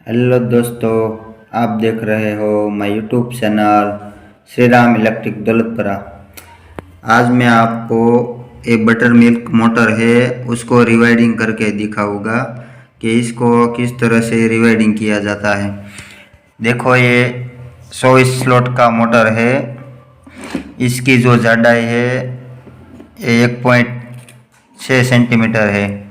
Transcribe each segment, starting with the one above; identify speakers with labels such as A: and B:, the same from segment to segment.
A: Hello दोस्तों, आप देख रहे हो my YouTube channel Shri Ram electric Daulatpura. आज मैं आपको एक बटर मिल्क मोटर है उसको रिवाइडिंग करके दिखाऊंगा कि इसको किस तरह से रिवाइडिंग किया जाता है। देखो, ये 24 स्लॉट का मोटर है। इसकी जो जाडाई है ये 1.6 सेंटीमीटर है।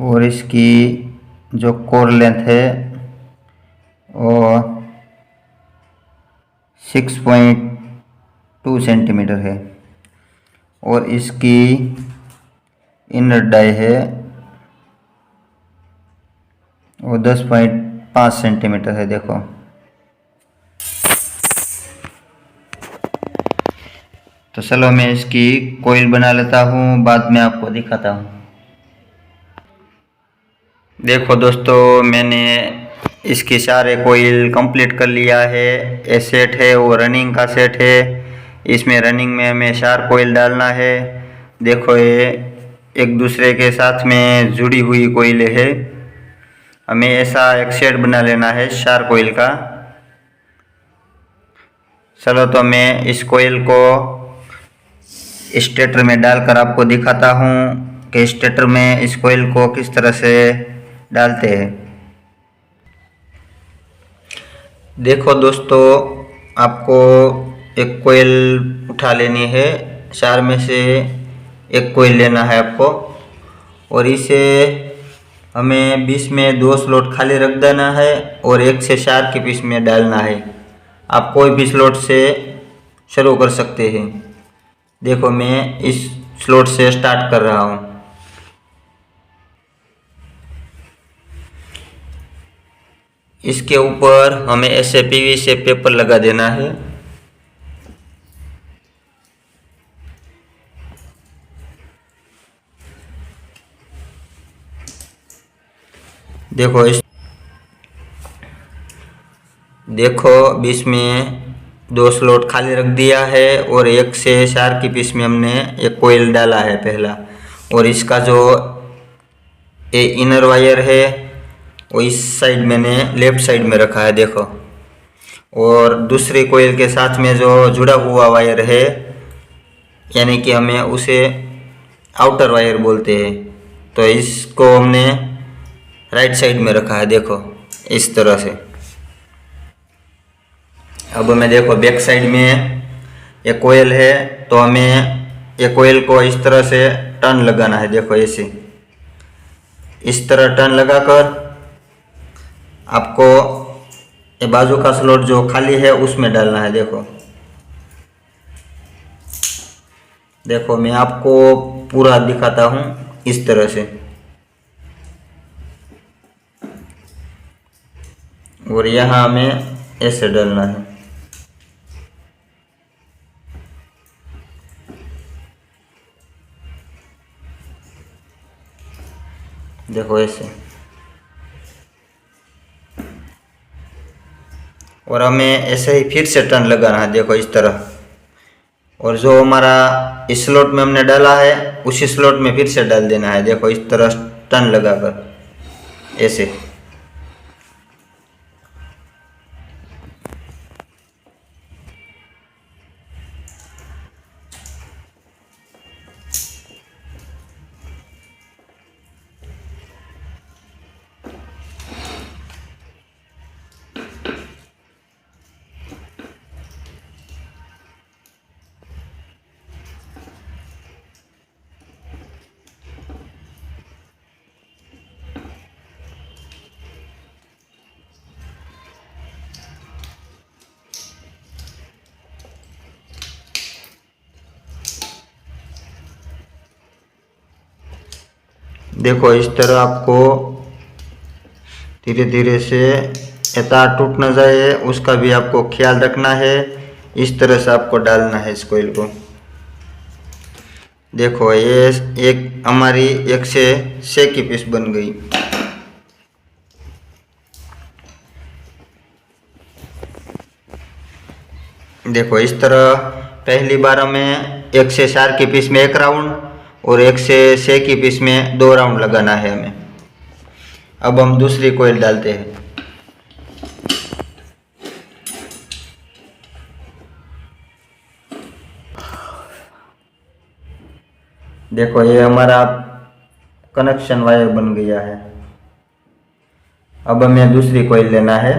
A: और इसकी जो कोर लेंथ है वो 6.2 सेंटीमीटर है। और इसकी इनर डाई है वो 10.5 सेंटीमीटर है। देखो, तो चलो मैं इसकी कोयल बना लेता हूँ, बाद में आपको दिखाता हूँ। देखो दोस्तों, मैंने इसकी सारे कोयल कंप्लीट कर लिया है। ये सेट है वो रनिंग का सेट है। इसमें रनिंग में हमें 4 कोयल डालना है। देखो, ये एक दूसरे के साथ में जुड़ी हुई कोयलें है। हमें ऐसा एक सेट बना लेना है 4 कोयल का। चलो, तो मैं इस कोयल को स्टेटर में डालकर आपको दिखाता हूँ कि स्टेटर में इस कोयल को किस तरह से डालते हैं। देखो दोस्तों, आपको एक कोयल उठा लेनी है। 4 में से एक कोयल लेना है आपको, और इसे हमें बीच में 2 स्लॉट खाली रख देना है और 1 से 4 के बीच में डालना है। आप कोई भी स्लॉट से शुरू कर सकते हैं। देखो, मैं इस स्लॉट से स्टार्ट कर रहा हूँ। इसके ऊपर हमें ऐसे पीवीसी पेपर लगा देना है। देखो बीच में 2 स्लॉट खाली रख दिया है और 1 से 4 के बीच में हमने एक कोयल डाला है पहला। और इसका जो ये इनर वायर है वो इस साइड मैंने लेफ्ट साइड में रखा है। देखो, और दूसरी कोयल के साथ में जो जुड़ा हुआ वायर है, यानी कि हमें उसे आउटर वायर बोलते हैं, तो इसको हमने राइट साइड में रखा है। देखो, इस तरह से। अब मैं देखो बैक साइड में ये कोयल है, तो हमें ये कोयल को इस तरह से टर्न लगाना है। देखो, ऐसे इस तरह टर्न लगाकर आपको ये बाजू का स्लॉट जो खाली है उसमें डालना है। देखो मैं आपको पूरा दिखाता हूँ इस तरह से। और यहाँ हमें ऐसे डालना है। देखो ऐसे। और हमें ऐसे ही फिर से टर्न लगाना है। देखो, इस तरह। और जो हमारा इस स्लॉट में हमने डाला है उसी स्लॉट में फिर से डाल देना है। देखो, इस तरह टर्न लगाकर ऐसे। देखो, इस तरह आपको धीरे धीरे से ये तार टूट न जाए उसका भी आपको ख्याल रखना है। इस तरह से आपको डालना है इस कोयल को। देखो, ये एक हमारी 1 से 6 की पीस बन गई। देखो इस तरह पहली बार हमें 1 से 4 की पीस में 1 राउंड और 1 से 6 की पीस में 2 राउंड लगाना है हमें। अब हम दूसरी कोयल डालते हैं। देखो ये हमारा कनेक्शन वायर बन गया है। अब हमें दूसरी कोयल लेना है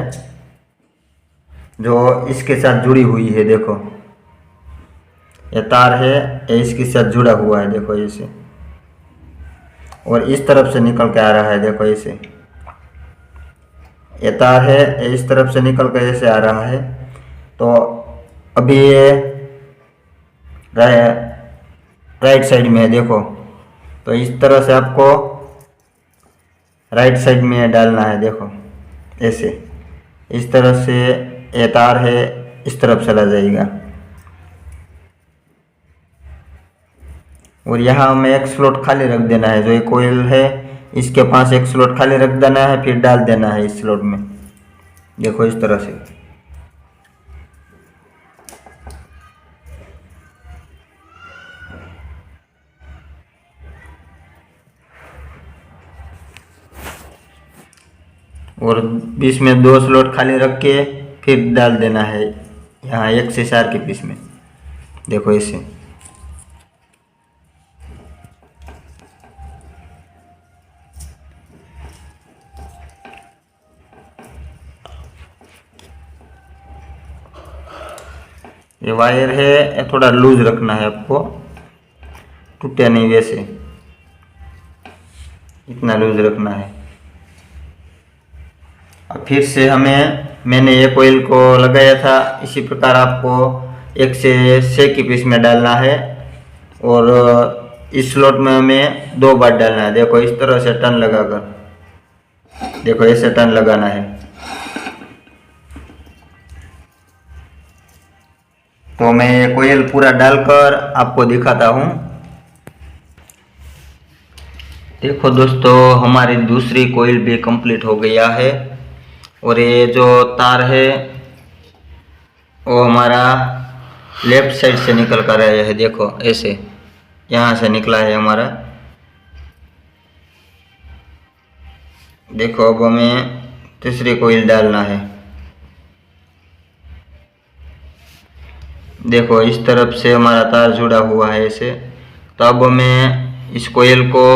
A: जो इसके साथ जुड़ी हुई है। देखो ये तार है, ये इसके साथ जुड़ा हुआ है। देखो इसे, और इस तरफ से निकल के आ रहा है। देखो इसे, ये तार है, ये इस तरफ से निकल के ऐसे आ रहा है। तो अभी ये राइट साइड में है। देखो तो इस तरह से आपको राइट साइड में डालना है। देखो ऐसे, इस तरह से ये तार है, इस तरफ चला जाएगा। और यहाँ हमें 1 स्लॉट खाली रख देना है। जो ये कोयल है इसके पास 1 स्लॉट खाली रख देना है, फिर डाल देना है इस स्लॉट में। देखो इस तरह से। और बीच में 2 स्लॉट खाली रख के फिर डाल देना है यहाँ 1 से 4 के पीस में। देखो इसे, ये वायर है, ये थोड़ा लूज रखना है आपको, टूटे नहीं, वैसे इतना लूज रखना है। अब फिर से मैंने ये कोयल को लगाया था, इसी प्रकार आपको 1 से 6 की पीस में डालना है। और इस स्लॉट में हमें 2 बार डालना है। देखो इस तरह से टर्न लगाकर, देखो ऐसे टर्न लगाना है। तो मैं ये कोयल पूरा डालकर आपको दिखाता हूँ। देखो दोस्तों, हमारी दूसरी कोयल भी कंप्लीट हो गया है। और ये जो तार है वो हमारा लेफ्ट साइड से निकल कर आया है। देखो ऐसे यहाँ से निकला है हमारा। देखो अब हमें तीसरी कोयल डालना है। देखो इस तरफ से हमारा तार जुड़ा हुआ है ऐसे। तो अब हमें इस कोयल को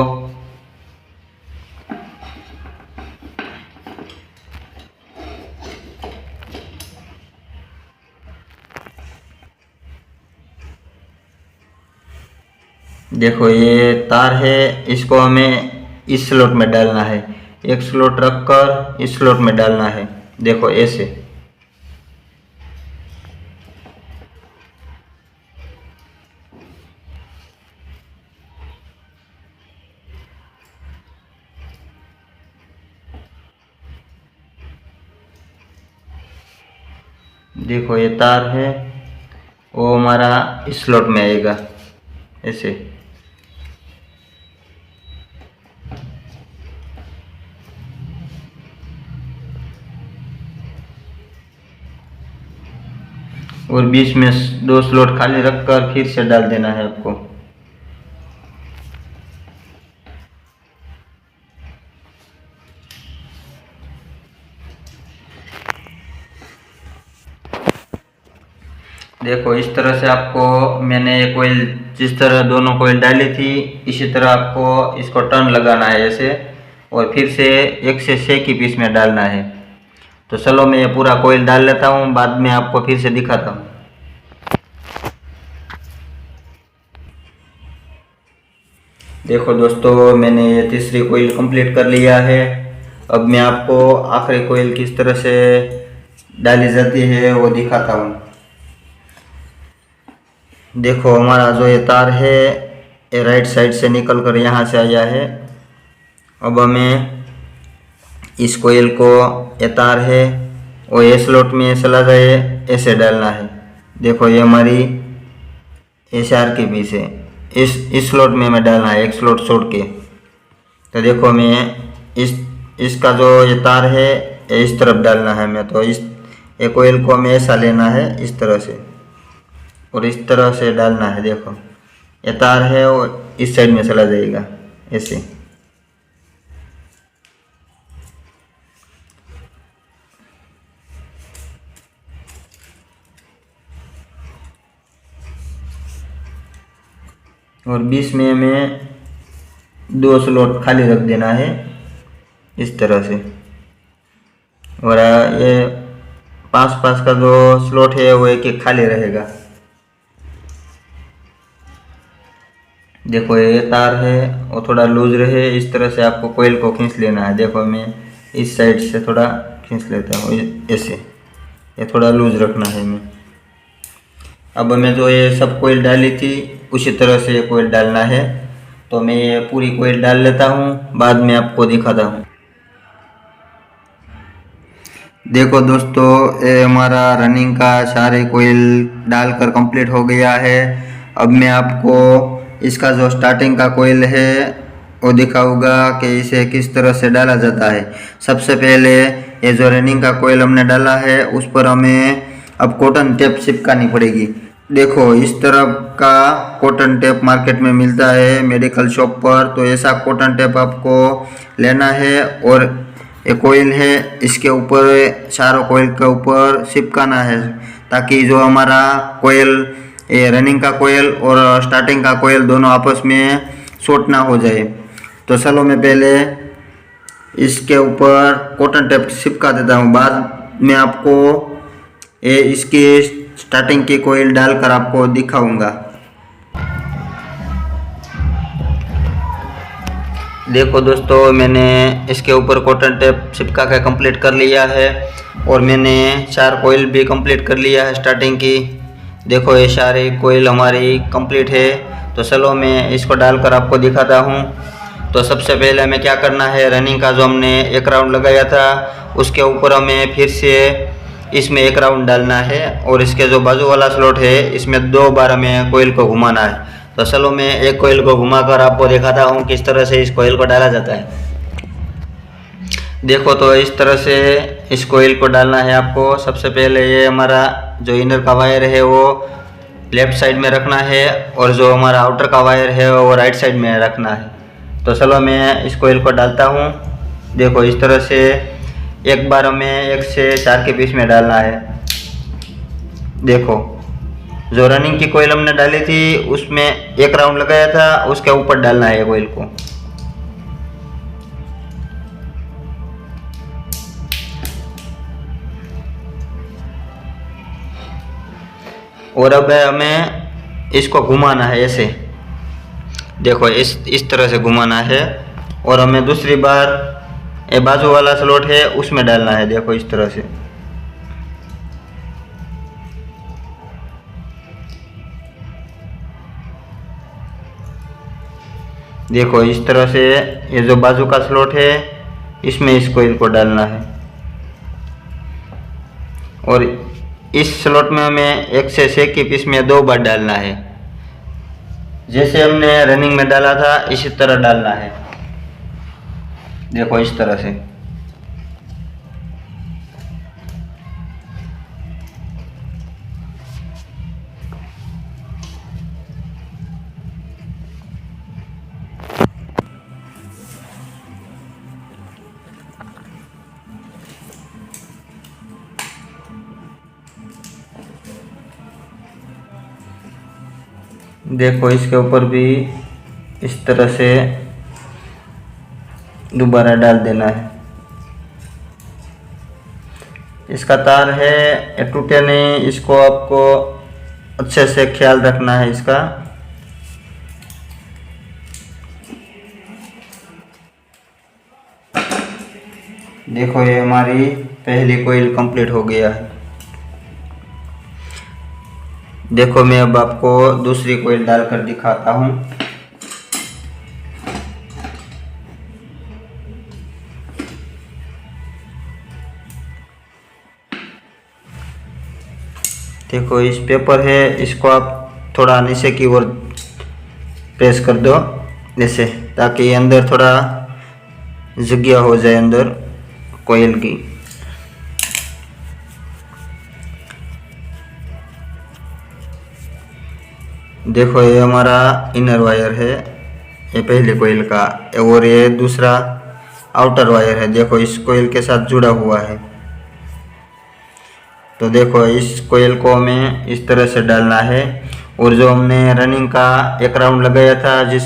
A: देखो ये तार है, इसको हमें इस स्लॉट में डालना है। 1 स्लॉट रखकर इस स्लॉट में डालना है। देखो ऐसे। देखो ये तार है, वो हमारा इस स्लॉट में आएगा ऐसे। और बीच में 2 स्लॉट खाली रखकर फिर से डाल देना है आपको। देखो इस तरह से आपको, मैंने ये कोयल जिस तरह दोनों कोयल डाली थी इसी तरह आपको इसको टर्न लगाना है ऐसे। और फिर से 1 से 6 की पीस में डालना है। तो चलो मैं ये पूरा कोयल डाल लेता हूँ, बाद में आपको फिर से दिखाता हूँ। देखो दोस्तों, मैंने ये तीसरी कोयल कंप्लीट कर लिया है। अब मैं आपको आखिरी कोयल किस तरह से डाली जाती है वो दिखाता हूँ। देखो हमारा जो ये तार है ये राइट साइड से निकल कर यहाँ से आया है। अब हमें इस कोयल को, ये तार है वो ये स्लॉट में चला जाए ऐसे डालना है। देखो ये हमारी SR की पीस है, इस स्लॉट में हमें डालना है 1 स्लॉट छोड़ के। तो देखो मैं इसका जो ये तार है इस तरफ डालना है हमें। तो इस ये कोयल को हमें ऐसा लेना है इस तरह से। और इस तरह से डालना है। देखो ये तार है और इस साइड में चला जाएगा ऐसे। और बीच में हमें 2 स्लॉट खाली रख देना है इस तरह से। और ये पास का जो स्लॉट है वो एक खाली रहेगा। देखो ये तार है और थोड़ा लूज रहे इस तरह से आपको कोयल को खींच लेना है। देखो मैं इस साइड से थोड़ा खींच लेता हूँ ऐसे, ये थोड़ा लूज रखना है मैं। अब मैं जो ये सब कोयल डाली थी उसी तरह से ये कोयल डालना है। तो मैं ये पूरी कोयल डाल लेता हूँ, बाद में आपको दिखाता हूँ। देखो दोस्तों ये हमारा रनिंग का सारे कोयल डालकर कंप्लीट हो गया है। अब मैं आपको इसका जो स्टार्टिंग का कोयल है वो दिखाऊंगा कि इसे किस तरह से डाला जाता है। सबसे पहले ये जो रनिंग का कोयल हमने डाला है उस पर हमें अब कॉटन टेप चिपकानी पड़ेगी। देखो इस तरह का कॉटन टेप मार्केट में मिलता है मेडिकल शॉप पर। तो ऐसा कॉटन टेप आपको लेना है और ये कोयल है इसके ऊपर चारों कोयल के ऊपर चिपकाना है, ताकि जो हमारा कोयल ये रनिंग का कोयल और स्टार्टिंग का कोयल दोनों आपस में शॉर्ट ना हो जाए। तो चलो मैं पहले इसके ऊपर कॉटन टेप चिपका देता हूँ, बाद में आपको ये इसकी स्टार्टिंग की कोयल डालकर आपको दिखाऊंगा। देखो दोस्तों मैंने इसके ऊपर कॉटन टेप चिपका के कंप्लीट कर लिया है और मैंने 4 कोयल भी कंप्लीट कर लिया है स्टार्टिंग की। देखो ये सारी कोयल हमारी कंप्लीट है। तो चलो मैं इसको डालकर आपको दिखाता हूँ। तो सबसे पहले हमें क्या करना है, रनिंग का जो हमने 1 राउंड लगाया था उसके ऊपर हमें फिर से इसमें 1 राउंड डालना है और इसके जो बाजू वाला स्लॉट है इसमें 2 बार हमें कोयल को घुमाना है। तो चलो मैं एक कोयल को घुमाकर आपको दिखाता हूँ किस तरह से इस कोयल को डाला जाता है। देखो तो इस तरह से इस कोयल को डालना है आपको। सबसे पहले ये हमारा जो इनर का वायर है वो लेफ्ट साइड में रखना है और जो हमारा आउटर का वायर है वो राइट साइड में रखना है। तो चलो मैं इस कोयल को डालता हूँ। देखो इस तरह से एक बार हमें 1 से 4 के बीच में डालना है। देखो जो रनिंग की कोयल हमने डाली थी उसमें 1 राउंड लगाया था, उसके ऊपर डालना है कोयल को। और अब हमें इसको घुमाना है ऐसे। देखो इस तरह से घुमाना है और हमें दूसरी बार ये बाजू वाला स्लॉट है उसमें डालना है। देखो इस तरह से। देखो इस तरह से ये जो बाजू का स्लॉट है इसमें इस कोयल को डालना है और इस स्लॉट में हमें 1 से 6 की पीस में 2 बार डालना है। जैसे हमने रनिंग में डाला था इसी तरह डालना है। देखो इस तरह से। देखो इसके ऊपर भी इस तरह से दोबारा डाल देना है। इसका तार है ये टूटे नहीं, इसको आपको अच्छे से ख्याल रखना है इसका। देखो ये हमारी पहली कोयल कंप्लीट हो गया है। देखो मैं अब आपको दूसरी कोयल डालकर दिखाता हूँ। देखो इस पेपर है इसको आप थोड़ा नीचे की ओर प्रेस कर दो जैसे, ताकि अंदर थोड़ा जगह हो जाए अंदर कोयल की। देखो ये हमारा इनर वायर है, ये पहले कोयल का, और ये दूसरा आउटर वायर है। देखो इस कोयल के साथ जुड़ा हुआ है। तो देखो इस कोयल को हमें इस तरह से डालना है, और जो हमने रनिंग का एक राउंड लगाया था जिस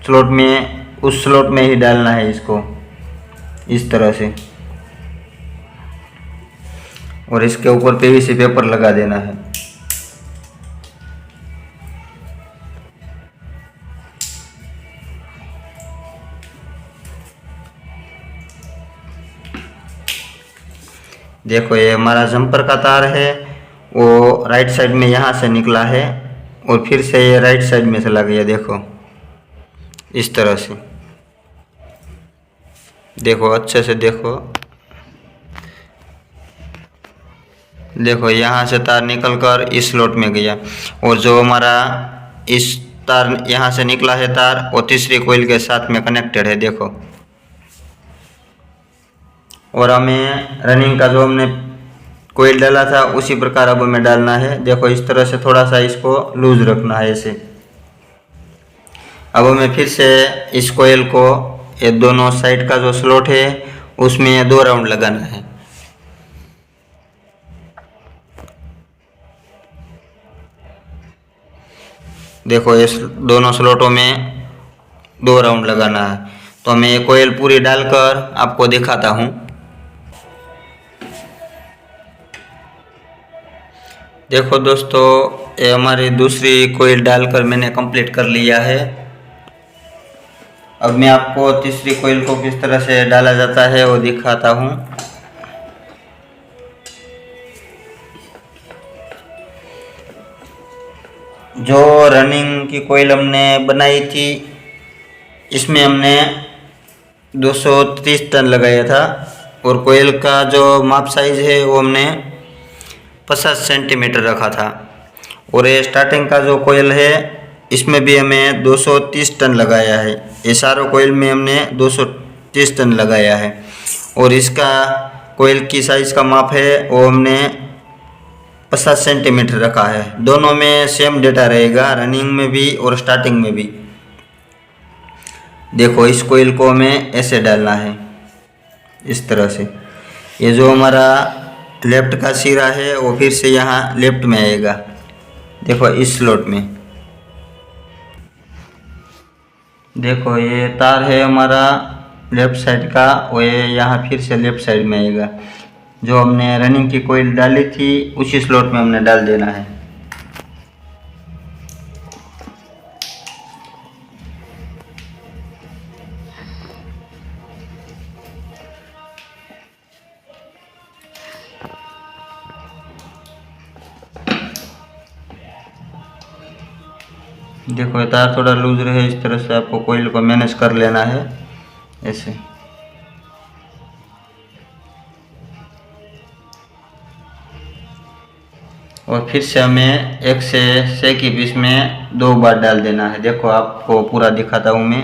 A: स्लॉट में, उस स्लॉट में ही डालना है इसको इस तरह से, और इसके ऊपर पीवीसी पेपर लगा देना है। देखो ये हमारा जंपर का तार है, वो राइट साइड में यहाँ से निकला है और फिर से ये राइट साइड में चला गया। देखो इस तरह से, देखो अच्छे से देखो। देखो यहाँ से तार निकलकर इस स्लॉट में गया, और जो हमारा इस तार यहाँ से निकला है तार, वो तीसरी कोयल के साथ में कनेक्टेड है। देखो, और हमें रनिंग का जो हमने कोयल डाला था उसी प्रकार अब हमें डालना है। देखो इस तरह से थोड़ा सा इसको लूज रखना है ऐसे। अब हमें फिर से इस कोयल को, ये दोनों साइड का जो स्लॉट है उसमें 2 राउंड लगाना है। देखो इस दोनों स्लॉटों में 2 राउंड लगाना है। तो मैं ये कोयल पूरी डालकर आपको दिखाता हूँ। देखो दोस्तों, ये हमारी दूसरी कोयल डालकर मैंने कंप्लीट कर लिया है। अब मैं आपको तीसरी कोयल को किस तरह से डाला जाता है वो दिखाता हूँ। जो रनिंग की कोयल हमने बनाई थी, इसमें हमने 230 टन लगाया था, और कोयल का जो माप साइज है वो हमने 50 सेंटीमीटर रखा था। और ये स्टार्टिंग का जो कोयल है इसमें भी हमें 230 टन लगाया है। ये सारों कोयल में हमने 230 टन लगाया है, और इसका कोयल की साइज का माप है वो हमने 50 सेंटीमीटर रखा है। दोनों में सेम डेटा रहेगा, रनिंग में भी और स्टार्टिंग में भी। देखो इस कोयल को हमें ऐसे डालना है इस तरह से। ये जो हमारा लेफ्ट का सिरा है वो फिर से यहाँ लेफ्ट में आएगा। देखो इस स्लॉट में। देखो ये तार है हमारा लेफ्ट साइड का, वो ये यहाँ फिर से लेफ्ट साइड में आएगा। जो हमने रनिंग की कोयल डाली थी उसी स्लॉट में हमने डाल देना है। देखो ये तार थोड़ा लूज रहे, इस तरह से आपको कोयल को मैनेज कर लेना है ऐसे। और फिर से हमें 1 से 6 की बीच में 2 बार डाल देना है। देखो आपको पूरा दिखाता हूँ मैं।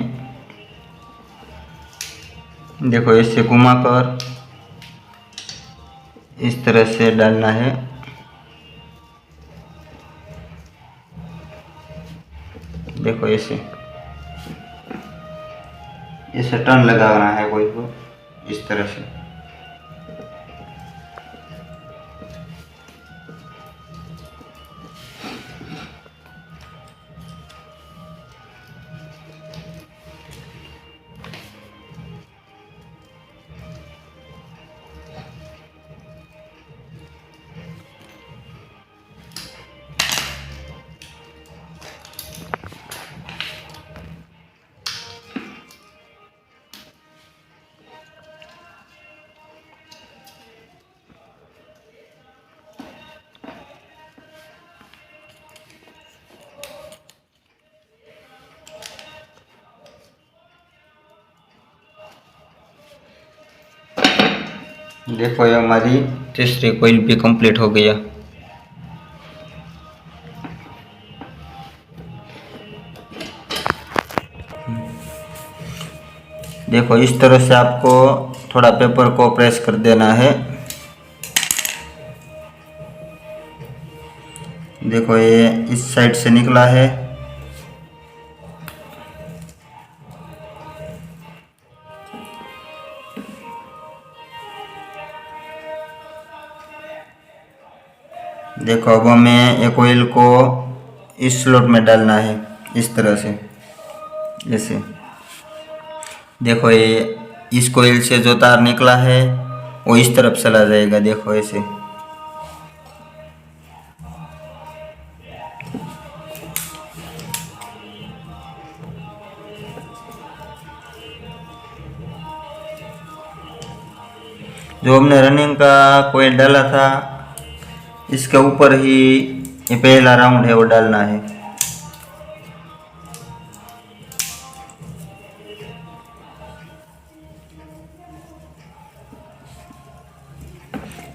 A: देखो इससे घुमाकर इस तरह से डालना है। देखो ऐसे टर्न लगाना है कोई को इस तरह से। देखो ये हमारी तीसरी कोयल भी कंप्लीट हो गया। देखो इस तरह से आपको थोड़ा पेपर को प्रेस कर देना है, देखो ये इस साइड से निकला है। देखो अब हमें एक ऑयल को इस स्लॉट में डालना है, इस तरह से, ऐसे। देखो ये इस कोयल से जो तार निकला है वो इस तरफ चला जाएगा, देखो ऐसे। जो हमने रनिंग का कोयल डाला था इसके ऊपर ही ये पहला राउंड है वो डालना है।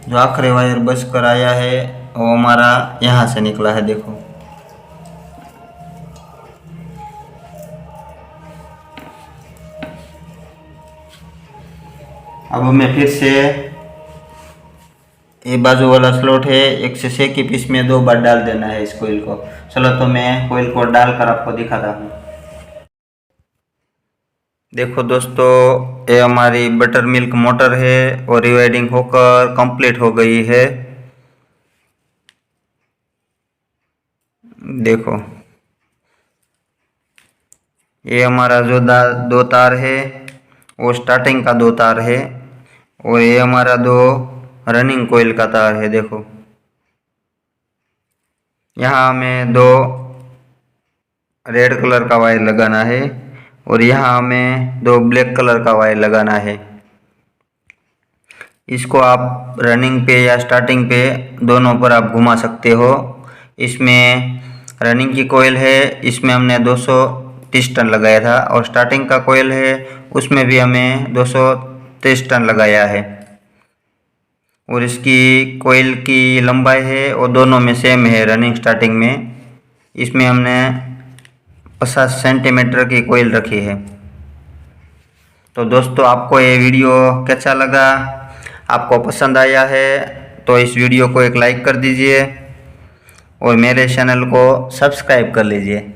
A: जो आखिरी वायर बस कर आया है वो हमारा यहाँ से निकला है, देखो। अब हमें फिर से ये बाजू वाला स्लॉट है, 1 से 6 की पीस में 2 बार डाल देना है इस कोयल को। चलो तो मैं कोयल को डालकर आपको दिखाता हूँ। देखो दोस्तों, ये हमारी बटर मिल्क मोटर है और रिवाइडिंग होकर कंप्लीट हो गई है। देखो ये हमारा जो 2 तार है वो स्टार्टिंग का 2 तार है और ये हमारा 2 रनिंग कोयल का तार है। देखो यहाँ हमें 2 रेड कलर का वायर लगाना है और यहाँ हमें 2 ब्लैक कलर का वायर लगाना है। इसको आप रनिंग पे या स्टार्टिंग पे दोनों पर आप घुमा सकते हो। इसमें रनिंग की कोयल है, इसमें हमने 230 टन लगाया था और स्टार्टिंग का कोयल है उसमें भी हमें 223 टन लगाया है। और इसकी कोयल की लंबाई है वो दोनों में सेम है, रनिंग स्टार्टिंग में। इसमें हमने 50 सेंटीमीटर की कोयल रखी है। तो दोस्तों आपको ये वीडियो कैसा लगा, आपको पसंद आया है तो इस वीडियो को एक लाइक कर दीजिए और मेरे चैनल को सब्सक्राइब कर लीजिए।